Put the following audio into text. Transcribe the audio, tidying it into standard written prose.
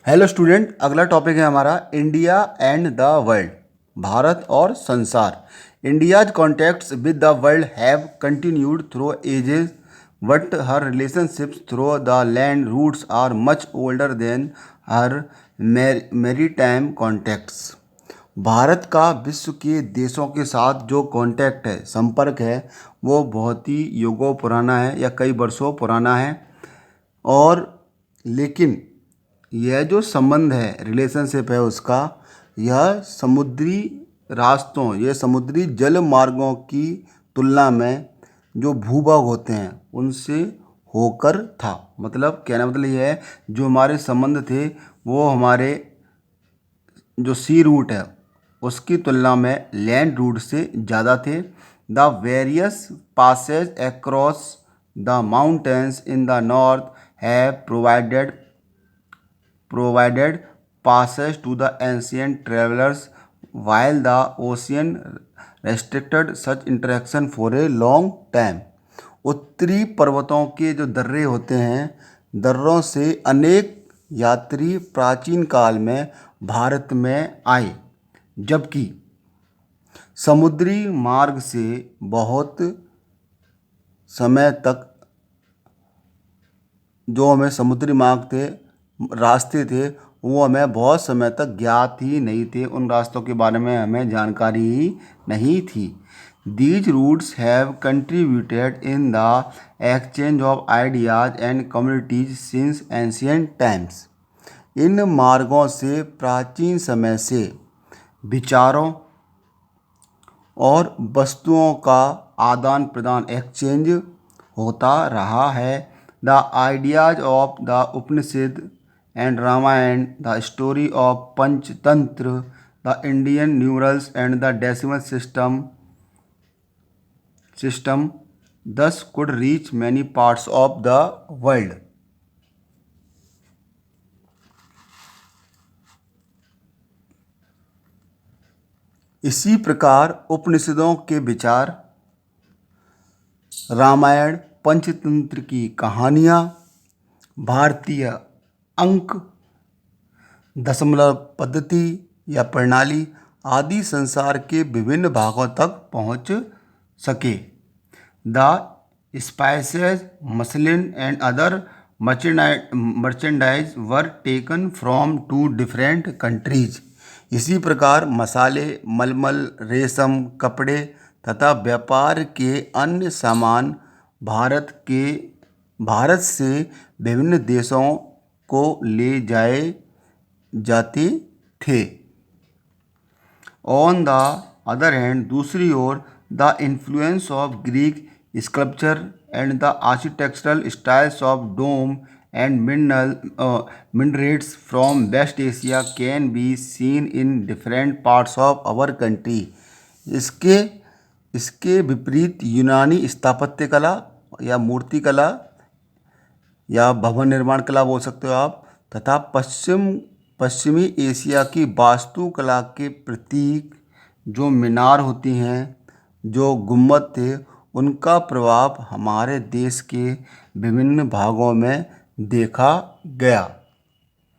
Hello student, अगला topic है हमारा India and the world. Bharat और संसार। India's contacts with the world have continued through ages but her relationships through the land routes are much older than her maritime contacts. Bharat का विश्व के देशों के साथ जो कॉन्टैक्ट है, संपर्क है, वो बहुत ही युगों पुराना है या कई वर्षों पुराना है। और लेकिन यह जो संबंध है, रिलेशनशिप है उसका, यह समुद्री रास्तों, यह समुद्री जल मार्गों की तुलना में जो भूभाग होते हैं उनसे होकर था। मतलब कहना मतलब यह है, जो हमारे संबंध थे वो हमारे जो सी रूट है उसकी तुलना में लैंड रूट से ज़्यादा थे। The various passes across the mountains in the north have provided passage to the ancient travelers while the ocean restricted such interaction for a long time। उत्तरी पर्वतों के जो दर्रे होते हैं, दर्रों से अनेक यात्री प्राचीन काल में भारत में आए, जबकि समुद्री मार्ग से बहुत समय तक जो हमें समुद्री मार्ग थे, रास्ते थे, वो हमें बहुत समय तक ज्ञात ही नहीं थे। उन रास्तों के बारे में हमें जानकारी ही नहीं थी। These roots have contributed in the exchange of ideas and communities since ancient times. इन मार्गों से प्राचीन समय से विचारों और वस्तुओं का आदान प्रदान, एक्सचेंज होता रहा है। The ideas of the Upanishad and Ramayana, the story of Panchatantra, the Indian numerals and the decimal system thus could reach many parts of the world। इसी प्रकार उपनिषदों के विचार, रामायण, पंचतंत्र की कहानियाँ, भारतीय अंक, दशमलव पद्धति या प्रणाली आदि संसार के विभिन्न भागों तक पहुँच सके। The spices, muslin and other merchandise were taken from to different countries. इसी प्रकार मसाले, मलमल, रेशम, कपड़े तथा व्यापार के अन्य सामान भारत से विभिन्न देशों को ले जाए जाते थे। ऑन द अदर हैंड, दूसरी ओर, the influence of Greek sculpture and the architectural styles of dome and minarets from West Asia can be seen in different parts of our country. इसके विपरीत यूनानी स्थापत्य कला या मूर्ति कला या भवन निर्माण कला बोल सकते हो आप, तथा पश्चिमी एशिया की वास्तुकला के प्रतीक जो मीनार होती हैं, जो गुम्बद थे, उनका प्रभाव हमारे देश के विभिन्न भागों में देखा गया।